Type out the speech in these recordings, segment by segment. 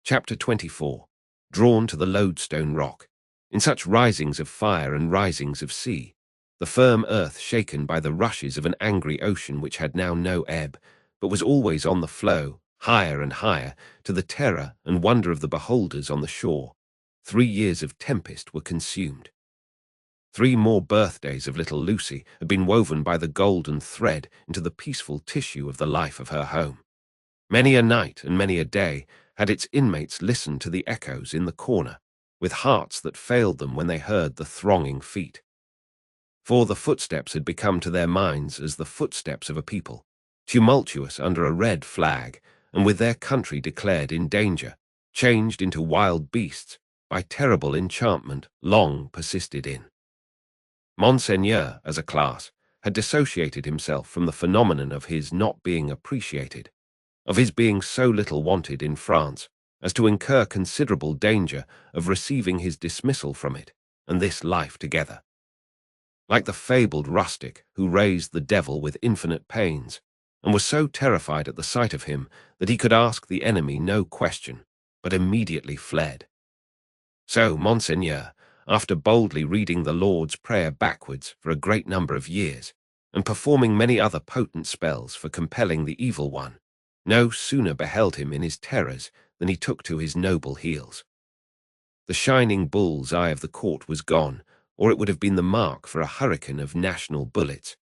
Chapter 24. Drawn to the lodestone rock. In such risings of fire and risings of sea, the firm earth shaken by the rushes of an angry ocean which had now no ebb, but was always on the flow, higher and higher, to the terror and wonder of the beholders on the shore, 3 years of tempest were consumed. 3 more birthdays of little Lucy had been woven by the golden thread into the peaceful tissue of the life of her home. Many a night and many a day had its inmates listened to the echoes in the corner, with hearts that failed them when they heard the thronging feet. For the footsteps had become to their minds as the footsteps of a people, tumultuous under a red flag, and with their country declared in danger, changed into wild beasts by terrible enchantment long persisted in. Monseigneur, as a class, had dissociated himself from the phenomenon of his not being appreciated, of his being so little wanted in France as to incur considerable danger of receiving his dismissal from it and this life together. Like the fabled rustic who raised the devil with infinite pains, and was so terrified at the sight of him that he could ask the enemy no question, but immediately fled. So Monseigneur, after boldly reading the Lord's Prayer backwards for a great number of years, and performing many other potent spells for compelling the evil one, no sooner beheld him in his terrors than he took to his noble heels. The shining bull's eye of the court was gone, or it would have been the mark for a hurricane of national bullets.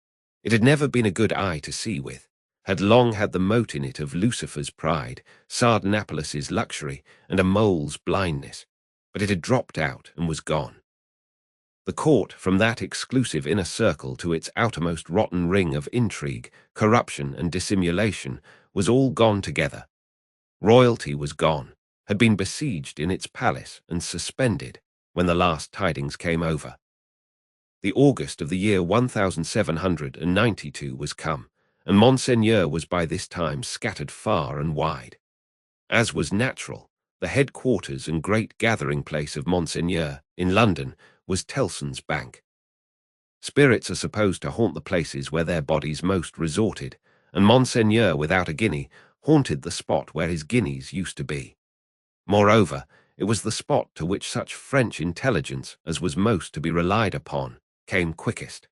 It had never been a good eye to see with, had long had the mote in it of Lucifer's pride, Sardanapalis's luxury, and a mole's blindness, but it had dropped out and was gone. The court, from that exclusive inner circle to its outermost rotten ring of intrigue, corruption, and dissimulation, was all gone together. Royalty was gone, had been besieged in its palace and suspended when the last tidings came over. The August of the year 1792 was come, and Monseigneur was by this time scattered far and wide. As was natural, the headquarters and great gathering place of Monseigneur, in London, was Tellson's Bank. Spirits are supposed to haunt the places where their bodies most resorted, and Monseigneur, without a guinea, haunted the spot where his guineas used to be. Moreover, it was the spot to which such French intelligence as was most to be relied upon came quickest.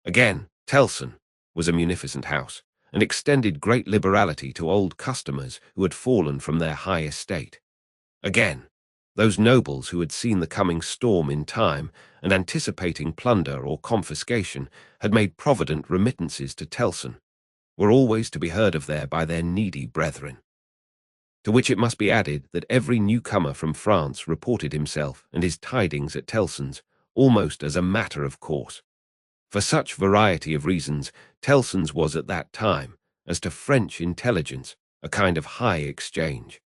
Again, Tellson was a munificent house, and extended great liberality to old customers who had fallen from their high estate. Again, those nobles who had seen the coming storm in time, and anticipating plunder or confiscation, had made provident remittances to Tellson, were always to be heard of there by their needy brethren. To which it must be added that every newcomer from France reported himself and his tidings at Tellson's almost as a matter of course. For such variety of reasons, Tellson's was at that time, as to French intelligence, a kind of high exchange.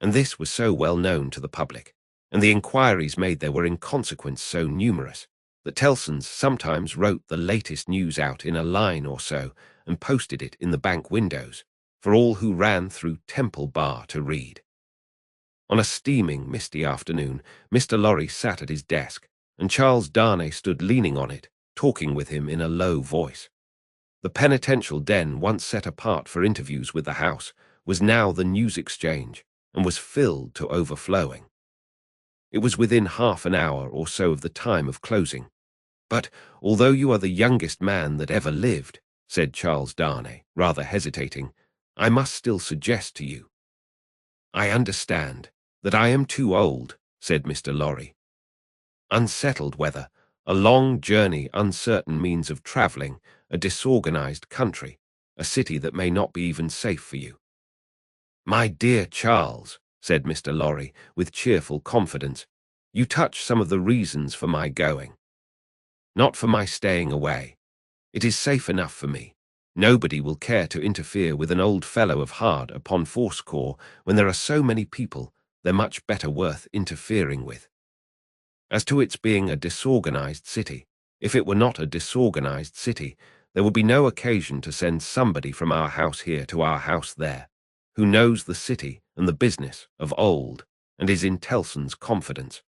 And this was so well known to the public, and the inquiries made there were in consequence so numerous, that Tellson's sometimes wrote the latest news out in a line or so, and posted it in the bank windows, for all who ran through Temple Bar to read. On a steaming, misty afternoon, Mr. Lorry sat at his desk, and Charles Darnay stood leaning on it, talking with him in a low voice. The penitential den, once set apart for interviews with the House, was now the news exchange, and was filled to overflowing. It was within half an hour or so of the time of closing. But, although you are the youngest man that ever lived, said Charles Darnay, rather hesitating, I must still suggest to you. I understand that I am too old, said Mr. Lorry. Unsettled weather, a long journey, uncertain means of travelling, a disorganized country, a city that may not be even safe for you. My dear Charles, said Mr. Lorry, with cheerful confidence, you touch some of the reasons for my going. Not for my staying away. It is safe enough for me. Nobody will care to interfere with an old fellow of hard upon fourscore when there are so many people they're much better worth interfering with. As to its being a disorganized city, if it were not a disorganized city, there would be no occasion to send somebody from our house here to our house there, who knows the city and the business of old, and is in Tellson's confidence.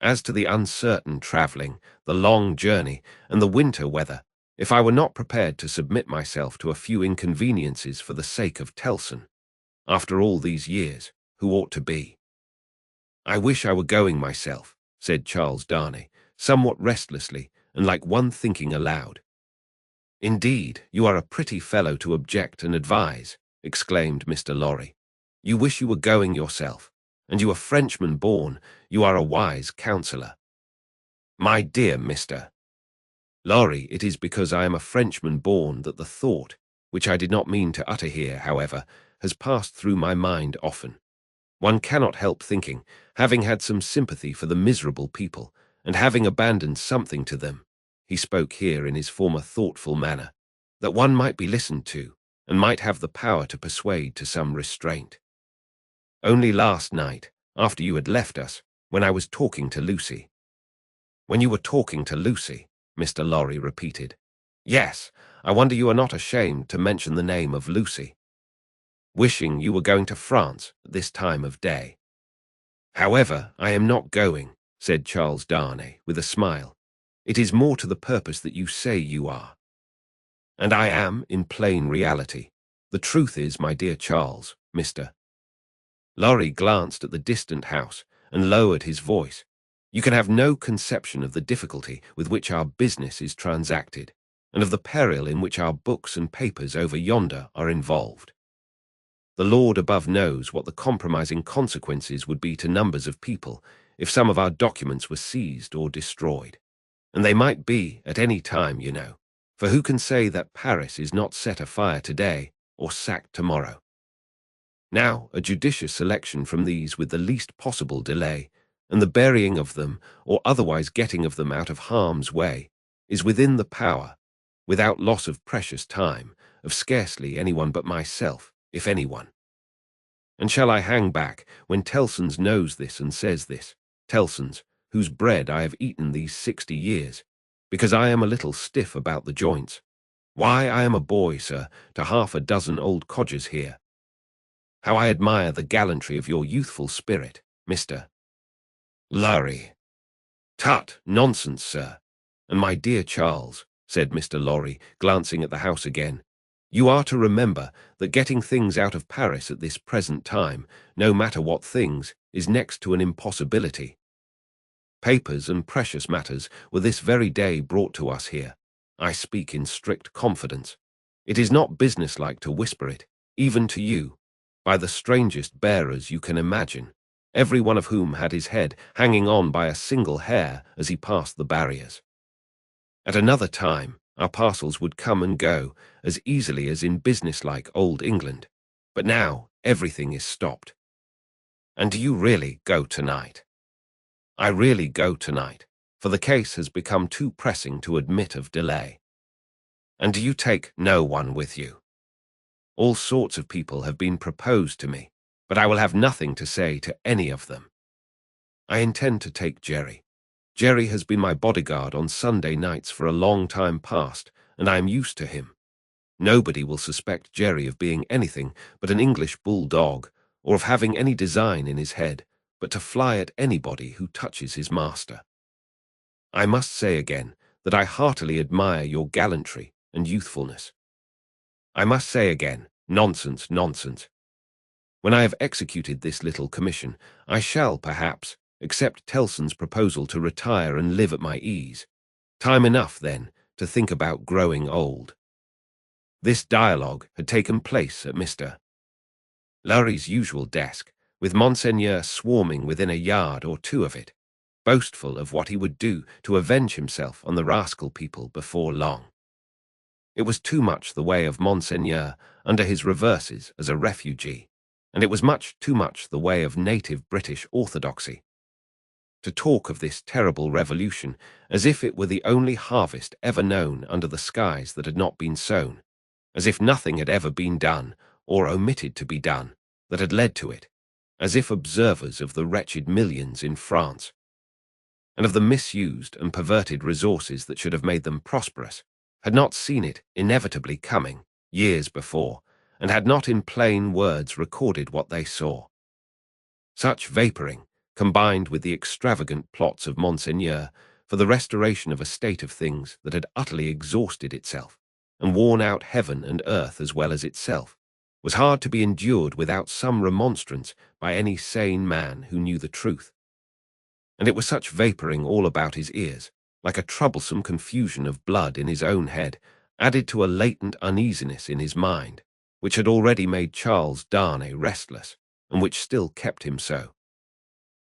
As to the uncertain travelling, the long journey, and the winter weather, if I were not prepared to submit myself to a few inconveniences for the sake of Tellson, After all these years, who ought to be? I wish I were going myself, said Charles Darnay, somewhat restlessly and like one thinking aloud. Indeed, you are a pretty fellow to object and advise, exclaimed Mr. Lorry. You wish you were going yourself, and you a Frenchman born, you are a wise counsellor. My dear Mr. Lorry, it is because I am a Frenchman born that the thought, which I did not mean to utter here, however, has passed through my mind often. One cannot help thinking, having had some sympathy for the miserable people, and having abandoned something to them, he spoke here in his former thoughtful manner, that one might be listened to, and might have the power to persuade to some restraint. Only last night, after you had left us, when I was talking to Lucy. When you were talking to Lucy, Mr. Lorry repeated. Yes, I wonder you are not ashamed to mention the name of Lucy. Wishing you were going to France at this time of day. However, I am not going, said Charles Darnay with a smile. It is more to the purpose that you say you are. And I am, in plain reality. The truth is, my dear Charles, Mr. Lorry glanced at the distant house and lowered his voice. You can have no conception of the difficulty with which our business is transacted, and of the peril in which our books and papers over yonder are involved. The Lord above knows what the compromising consequences would be to numbers of people if some of our documents were seized or destroyed. And they might be at any time, you know, for who can say that Paris is not set afire today or sacked tomorrow? Now, a judicious selection from these with the least possible delay, and the burying of them, or otherwise getting of them out of harm's way, is within the power, without loss of precious time, of scarcely anyone but myself, if anyone. And shall I hang back when Tellson's knows this and says this, Tellson's, whose bread I have eaten these 60 years, because I am a little stiff about the joints? Why, I am a boy, sir, to half a dozen old codgers here. How I admire the gallantry of your youthful spirit, Mr. Lorry. Tut, nonsense, sir. And my dear Charles, said Mr. Lorry, glancing at the house again, you are to remember that getting things out of Paris at this present time, no matter what things, is next to an impossibility. Papers and precious matters were this very day brought to us here. I speak in strict confidence. It is not businesslike to whisper it, even to you, by the strangest bearers you can imagine, every one of whom had his head hanging on by a single hair as he passed the barriers. At another time, our parcels would come and go as easily as in businesslike old England, but now everything is stopped. And do you really go tonight? I really go tonight, for the case has become too pressing to admit of delay. And do you take no one with you? All sorts of people have been proposed to me, but I will have nothing to say to any of them. I intend to take Jerry. Jerry has been my bodyguard on Sunday nights for a long time past, and I am used to him. Nobody will suspect Jerry of being anything but an English bulldog, or of having any design in his head, but to fly at anybody who touches his master. I must say again that I heartily admire your gallantry and youthfulness. I must say again, nonsense, nonsense. When I have executed this little commission, I shall, perhaps, accept Tellson's proposal to retire and live at my ease. Time enough, then, to think about growing old. This dialogue had taken place at Mr. Lorry's usual desk, with Monseigneur swarming within a yard or two of it, boastful of what he would do to avenge himself on the rascal people before long. It was too much the way of Monseigneur under his reverses as a refugee, and it was much too much the way of native British orthodoxy, to talk of this terrible revolution as if it were the only harvest ever known under the skies that had not been sown, as if nothing had ever been done, or omitted to be done, that had led to it, as if observers of the wretched millions in France, and of the misused and perverted resources that should have made them prosperous, had not seen it inevitably coming, years before, and had not in plain words recorded what they saw. Such vapouring, combined with the extravagant plots of Monseigneur for the restoration of a state of things that had utterly exhausted itself, and worn out heaven and earth as well as itself, was hard to be endured without some remonstrance by any sane man who knew the truth. And it was such vapouring all about his ears, like a troublesome confusion of blood in his own head, added to a latent uneasiness in his mind, which had already made Charles Darnay restless, and which still kept him so.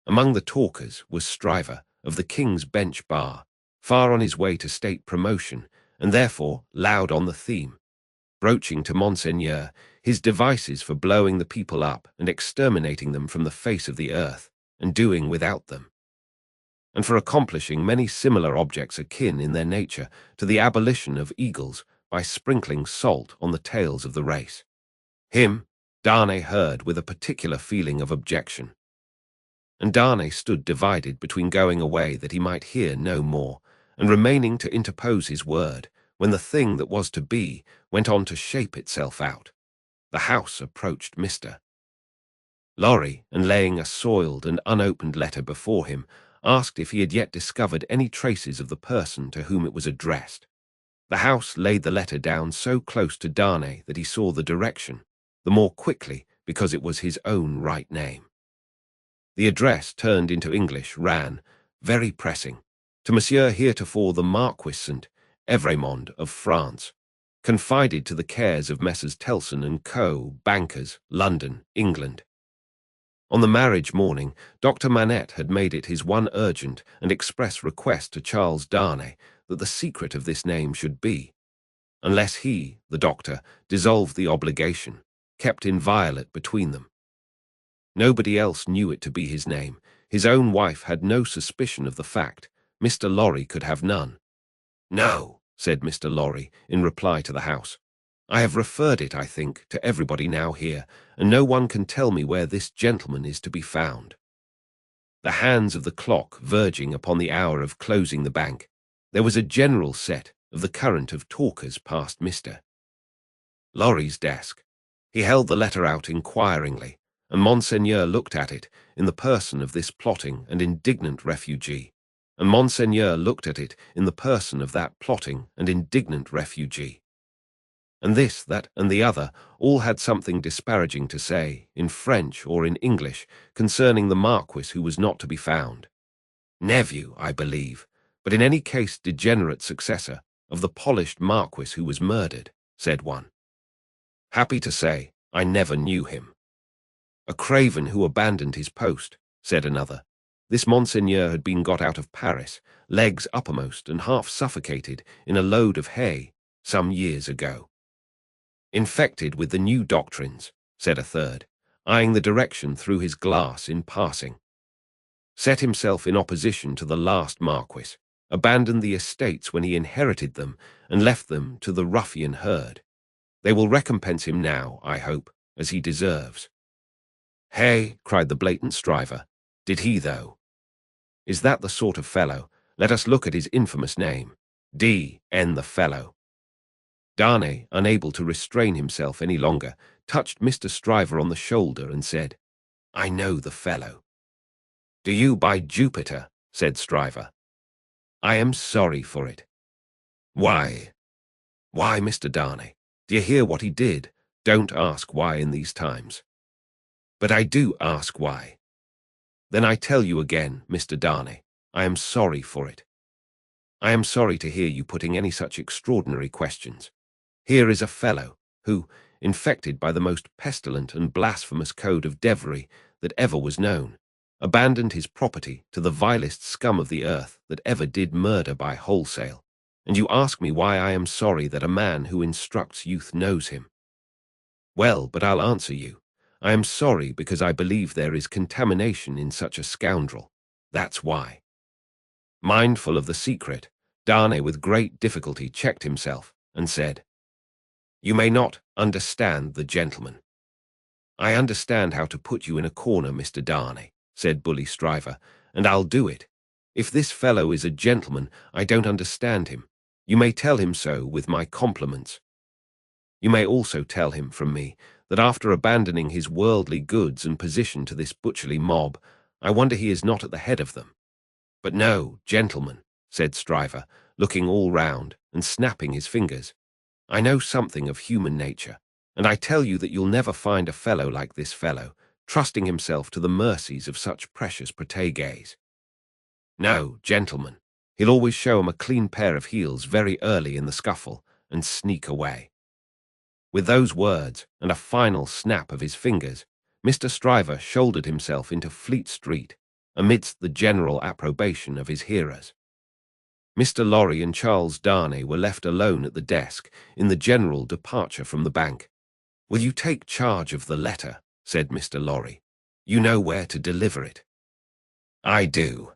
Among the talkers was Stryver, of the King's Bench Bar, far on his way to state promotion, and therefore loud on the theme, broaching to Monseigneur his devices for blowing the people up and exterminating them from the face of the earth, and doing without them, and for accomplishing many similar objects akin in their nature to the abolition of eagles by sprinkling salt on the tails of the race. Him Darnay heard with a particular feeling of objection, and Darnay stood divided between going away that he might hear no more, and remaining to interpose his word, when the thing that was to be went on to shape itself out. The house approached Mr. Lorry, and laying a soiled and unopened letter before him, asked if he had yet discovered any traces of the person to whom it was addressed. The house laid the letter down so close to Darnay that he saw the direction, the more quickly because it was his own right name. The address, turned into English, ran, very pressing, to Monsieur heretofore the Marquis St. Evremond of France, confided to the cares of Messrs. Tellson and Co., bankers, London, England. On the marriage morning, Dr. Manette had made it his one urgent and express request to Charles Darnay that the secret of this name should be, unless he, the doctor, dissolved the obligation, kept inviolate between them. Nobody else knew it to be his name. His own wife had no suspicion of the fact. Mr. Lorry could have none. "No," said Mr. Lorry, in reply to the house. "I have referred it, I think, to everybody now here, and no one can tell me where this gentleman is to be found." The hands of the clock verging upon the hour of closing the bank, there was a general set of the current of talkers past Mr. Lorry's desk. He held the letter out inquiringly, and Monseigneur looked at it in the person of this plotting and indignant refugee, and Monseigneur looked at it in the person of that plotting and indignant refugee. And this, that, and the other, all had something disparaging to say, in French or in English, concerning the Marquis who was not to be found. Nephew, I believe, but in any case degenerate successor of the polished Marquis who was murdered, said one. Happy to say, I never knew him. A craven who abandoned his post, said another. This Monseigneur had been got out of Paris, legs uppermost and half suffocated in a load of hay, some years ago. Infected with the new doctrines, said a third, eyeing the direction through his glass in passing. Set himself in opposition to the last Marquis, abandoned the estates when he inherited them, and left them to the ruffian herd. They will recompense him now, I hope, as he deserves. Hey, cried the blatant Stryver. Did he, though? Is that the sort of fellow? Let us look at his infamous name. D.N. the fellow. Darnay, unable to restrain himself any longer, touched Mr. Stryver on the shoulder and said, I know the fellow. Do you, by Jupiter? Said Stryver. I am sorry for it. Why, Mr. Darnay, do you hear what he did? Don't ask why in these times. But I do ask why. Then I tell you again, Mr. Darnay, I am sorry for it. I am sorry to hear you putting any such extraordinary questions. Here is a fellow who, infected by the most pestilent and blasphemous code of devilry that ever was known, abandoned his property to the vilest scum of the earth that ever did murder by wholesale, and you ask me why I am sorry that a man who instructs youth knows him. Well, but I'll answer you. I am sorry because I believe there is contamination in such a scoundrel. That's why. Mindful of the secret, Darnay with great difficulty checked himself and said, You may not understand the gentleman. I understand how to put you in a corner, Mr. Darnay, said Bully Stryver, and I'll do it. If this fellow is a gentleman, I don't understand him. You may tell him so with my compliments. You may also tell him from me that after abandoning his worldly goods and position to this butcherly mob, I wonder he is not at the head of them. But no, gentlemen, said Stryver, looking all round and snapping his fingers. I know something of human nature. And I tell you that you'll never find a fellow like this fellow, trusting himself to the mercies of such precious protégés. No, gentlemen, he'll always show 'em a clean pair of heels very early in the scuffle, and sneak away." With those words, and a final snap of his fingers, Mr. Stryver shouldered himself into Fleet Street, amidst the general approbation of his hearers. Mr. Lorry and Charles Darnay were left alone at the desk in the general departure from the bank. "Will you take charge of the letter?" said Mr. Lorry. "You know where to deliver it." "I do."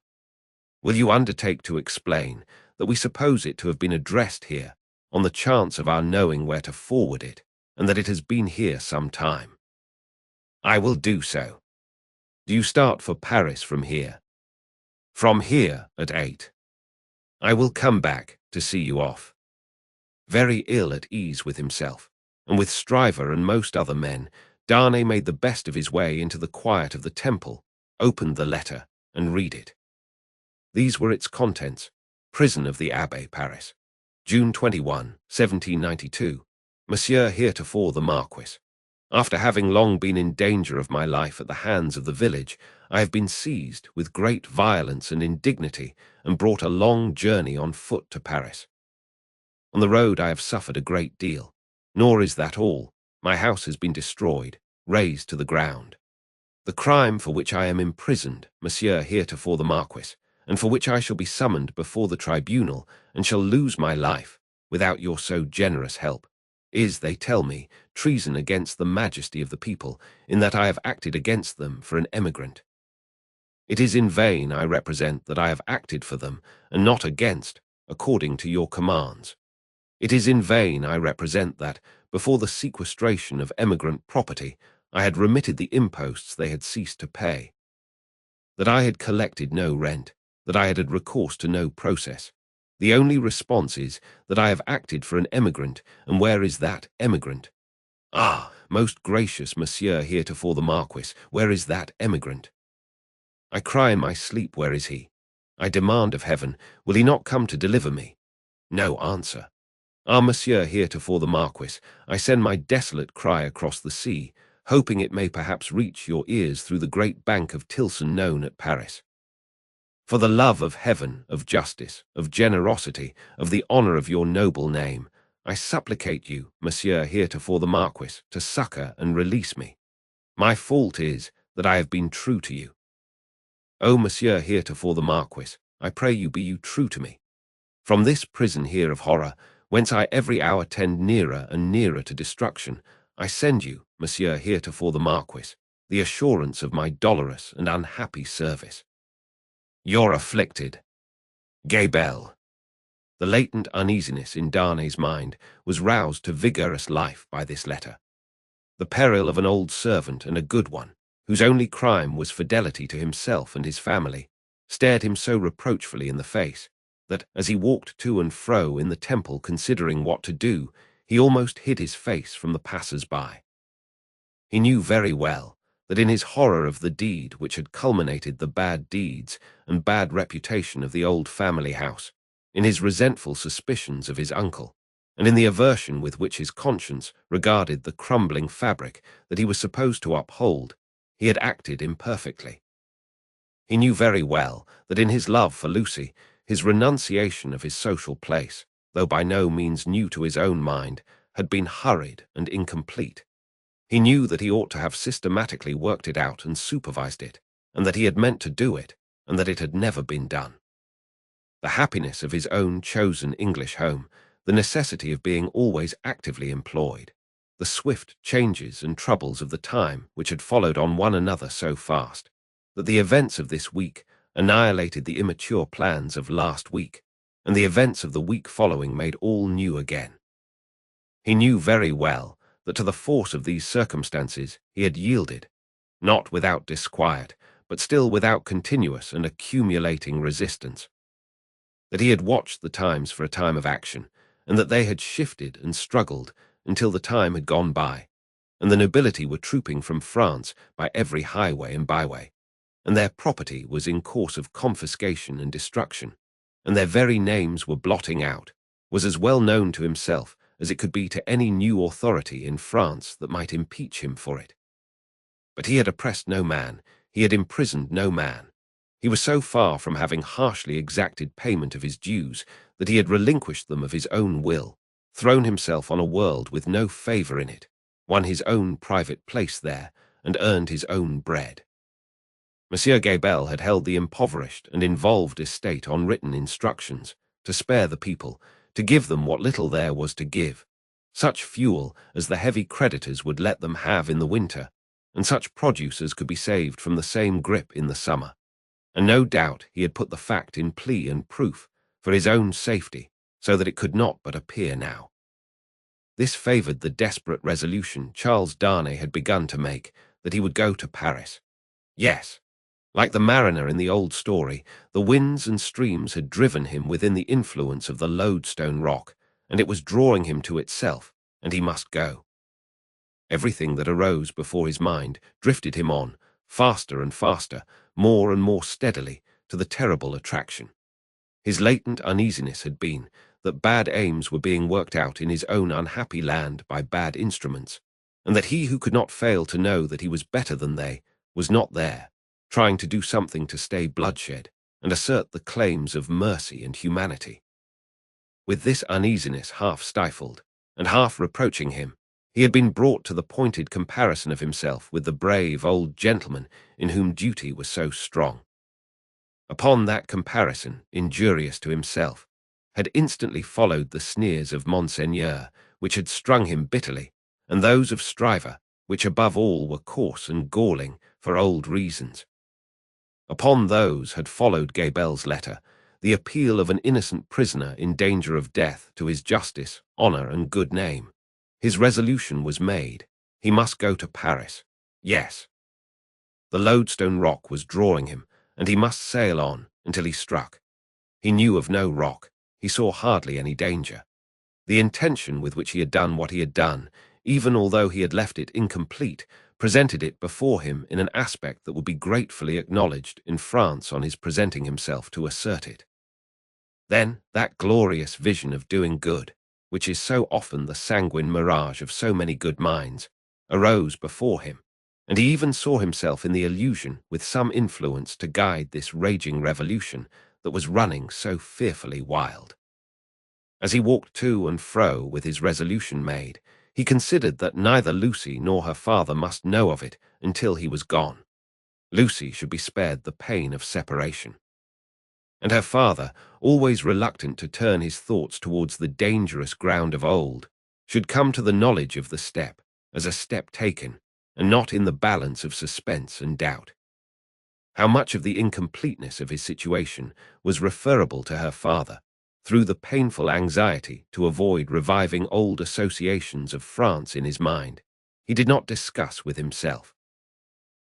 "Will you undertake to explain that we suppose it to have been addressed here, on the chance of our knowing where to forward it, and that it has been here some time?" "I will do so." "Do you start for Paris from here?" "From here at 8. I will come back to see you off." Very ill at ease with himself, and with Stryver and most other men, Darnay made the best of his way into the quiet of the Temple, opened the letter, and read it. These were its contents: Prison of the Abbaye, Paris, June 21, 1792. Monsieur heretofore the Marquis. After having long been in danger of my life at the hands of the village, I have been seized with great violence and indignity, and brought a long journey on foot to Paris. On the road I have suffered a great deal, nor is that all. My house has been destroyed, razed to the ground. The crime for which I am imprisoned, Monsieur heretofore the Marquis, and for which I shall be summoned before the tribunal, and shall lose my life, without your so generous help, is, they tell me, treason against the majesty of the people, in that I have acted against them for an emigrant. It is in vain I represent that I have acted for them, and not against, according to your commands. It is in vain I represent that, before the sequestration of emigrant property, I had remitted the imposts they had ceased to pay, that I had collected no rent, that I had had recourse to no process. The only response is that I have acted for an emigrant, and where is that emigrant? Ah, most gracious Monsieur heretofore the Marquis, where is that emigrant? I cry in my sleep, where is he? I demand of heaven, will he not come to deliver me? No answer. Ah, Monsieur heretofore the Marquis, I send my desolate cry across the sea, hoping it may perhaps reach your ears through the great bank of Tilson known at Paris. For the love of heaven, of justice, of generosity, of the honour of your noble name, I supplicate you, Monsieur heretofore the Marquis, to succour and release me. My fault is that I have been true to you. O Monsieur heretofore the Marquis, I pray you be you true to me. From this prison here of horror, whence I every hour tend nearer and nearer to destruction, I send you, Monsieur heretofore the Marquis, the assurance of my dolorous and unhappy service. You're afflicted. Gay Bell. The latent uneasiness in Darnay's mind was roused to vigorous life by this letter. The peril of an old servant, and a good one, whose only crime was fidelity to himself and his family, stared him so reproachfully in the face, that, as he walked to and fro in the Temple considering what to do, he almost hid his face from the passers-by. He knew very well that in his horror of the deed which had culminated the bad deeds and bad reputation of the old family house, in his resentful suspicions of his uncle, and in the aversion with which his conscience regarded the crumbling fabric that he was supposed to uphold, he had acted imperfectly. He knew very well that in his love for Lucy, his renunciation of his social place, though by no means new to his own mind, had been hurried and incomplete. He knew that he ought to have systematically worked it out and supervised it, and that he had meant to do it, and that it had never been done. The happiness of his own chosen English home, the necessity of being always actively employed, the swift changes and troubles of the time which had followed on one another so fast, that the events of this week annihilated the immature plans of last week, and the events of the week following made all new again. He knew very well that to the force of these circumstances he had yielded, not without disquiet, but still without continuous and accumulating resistance. That he had watched the times for a time of action, and that they had shifted and struggled until the time had gone by, and the nobility were trooping from France by every highway and byway, and their property was in course of confiscation and destruction, and their very names were blotting out, was as well known to himself as it could be to any new authority in France that might impeach him for it. But he had oppressed no man, he had imprisoned no man. He was so far from having harshly exacted payment of his dues that he had relinquished them of his own will, thrown himself on a world with no favour in it, won his own private place there, and earned his own bread. Monsieur Gabelle had held the impoverished and involved estate on written instructions, to spare the people, to give them what little there was to give, such fuel as the heavy creditors would let them have in the winter, and such produce as could be saved from the same grip in the summer. And no doubt he had put the fact in plea and proof, for his own safety, so that it could not but appear now. This favoured the desperate resolution Charles Darnay had begun to make, that he would go to Paris. Yes, like the mariner in the old story, the winds and streams had driven him within the influence of the lodestone rock, and it was drawing him to itself, and he must go. Everything that arose before his mind drifted him on, faster and faster, more and more steadily, to the terrible attraction. His latent uneasiness had been that bad aims were being worked out in his own unhappy land by bad instruments, and that he who could not fail to know that he was better than they was not there, trying to do something to stay bloodshed and assert the claims of mercy and humanity. With this uneasiness half stifled, and half reproaching him, he had been brought to the pointed comparison of himself with the brave old gentleman in whom duty was so strong. Upon that comparison, injurious to himself, had instantly followed the sneers of Monseigneur, which had strung him bitterly, and those of Stryver, which above all were coarse and galling for old reasons. Upon those had followed Gabelle's letter, the appeal of an innocent prisoner in danger of death to his justice, honour, and good name. His resolution was made. He must go to Paris. Yes. The lodestone rock was drawing him, and he must sail on until he struck. He knew of no rock. He saw hardly any danger. The intention with which he had done what he had done, even although he had left it incomplete, presented it before him in an aspect that would be gratefully acknowledged in France on his presenting himself to assert it. Then that glorious vision of doing good, which is so often the sanguine mirage of so many good minds, arose before him, and he even saw himself in the illusion with some influence to guide this raging revolution that was running so fearfully wild. As he walked to and fro with his resolution made, he considered that neither Lucy nor her father must know of it until he was gone. Lucy should be spared the pain of separation. And her father, always reluctant to turn his thoughts towards the dangerous ground of old, should come to the knowledge of the step as a step taken, and not in the balance of suspense and doubt. How much of the incompleteness of his situation was referable to her father, through the painful anxiety to avoid reviving old associations of France in his mind, he did not discuss with himself.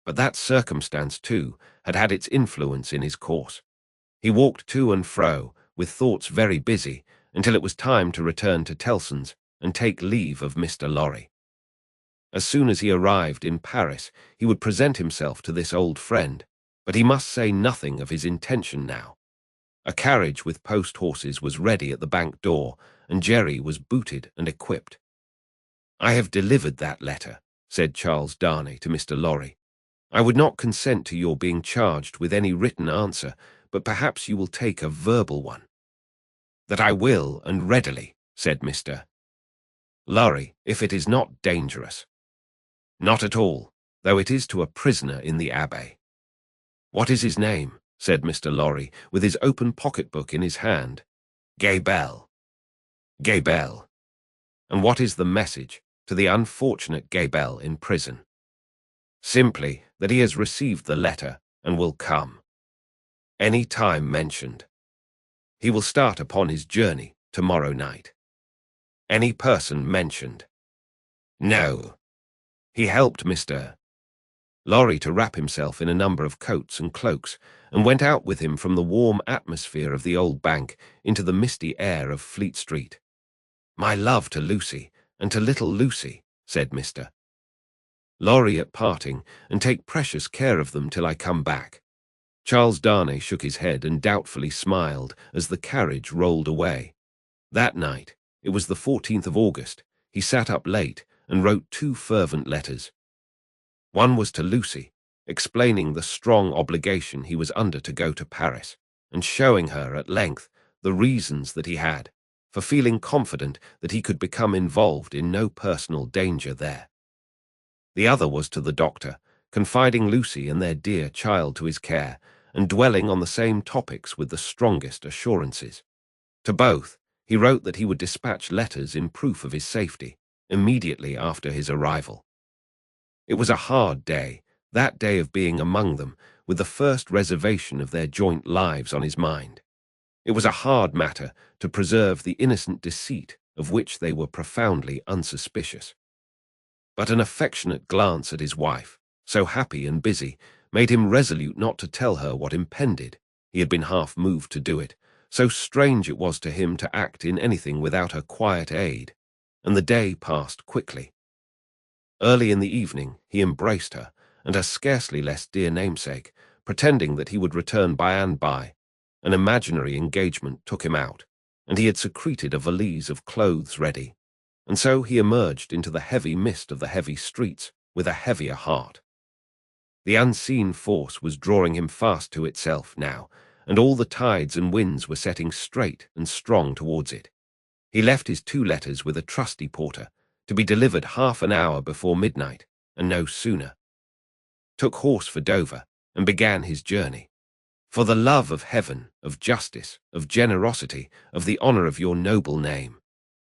But that circumstance, too, had had its influence in his course. He walked to and fro, with thoughts very busy, until it was time to return to Tellson's and take leave of Mr. Lorry. As soon as he arrived in Paris, he would present himself to this old friend, but he must say nothing of his intention now. A carriage with post-horses was ready at the bank door, and Jerry was booted and equipped. "I have delivered that letter," said Charles Darnay to Mr. Lorry. "I would not consent to your being charged with any written answer, but perhaps you will take a verbal one." "That I will, and readily," said Mr. Lorry, "if it is not dangerous." "Not at all, though it is to a prisoner in the Abbaye." "What is his name?" said Mr. Lorry, with his open pocketbook in his hand. "Gabelle." "Gabelle. And what is the message to the unfortunate Gabelle in prison?" "Simply that he has received the letter and will come. Any time mentioned. He will start upon his journey tomorrow night. Any person mentioned." "No." He helped Mr. Lorry to wrap himself in a number of coats and cloaks, and went out with him from the warm atmosphere of the old bank into the misty air of Fleet Street. "My love to Lucy, and to little Lucy," said Mr. Lorry at parting, "and take precious care of them till I come back." Charles Darnay shook his head and doubtfully smiled as the carriage rolled away. That night It was the 14th of August. He sat up late and wrote 2 fervent letters. One was to Lucy, explaining the strong obligation he was under to go to Paris, and showing her at length the reasons that he had for feeling confident that he could become involved in no personal danger there. The other was to the doctor, confiding Lucy and their dear child to his care, and dwelling on the same topics with the strongest assurances. To both, he wrote that he would dispatch letters in proof of his safety, immediately after his arrival. It was a hard day, that day of being among them, with the first reservation of their joint lives on his mind. It was a hard matter to preserve the innocent deceit of which they were profoundly unsuspicious. But an affectionate glance at his wife, so happy and busy, made him resolute not to tell her what impended. He had been half moved to do it, so strange it was to him to act in anything without her quiet aid, and the day passed quickly. Early in the evening he embraced her, and her scarcely less dear namesake, pretending that he would return by and by. An imaginary engagement took him out, and he had secreted a valise of clothes ready, and so he emerged into the heavy mist of the heavy streets with a heavier heart. The unseen force was drawing him fast to itself now, and all the tides and winds were setting straight and strong towards it. He left his 2 letters with a trusty porter, to be delivered half an hour before midnight, and no sooner. Took horse for Dover, and began his journey. For the love of heaven, of justice, of generosity, of the honour of your noble name,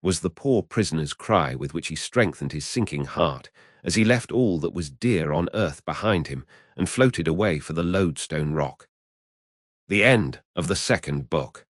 was the poor prisoner's cry with which he strengthened his sinking heart, as he left all that was dear on earth behind him, and floated away for the Lodestone Rock. The end of the 2nd book.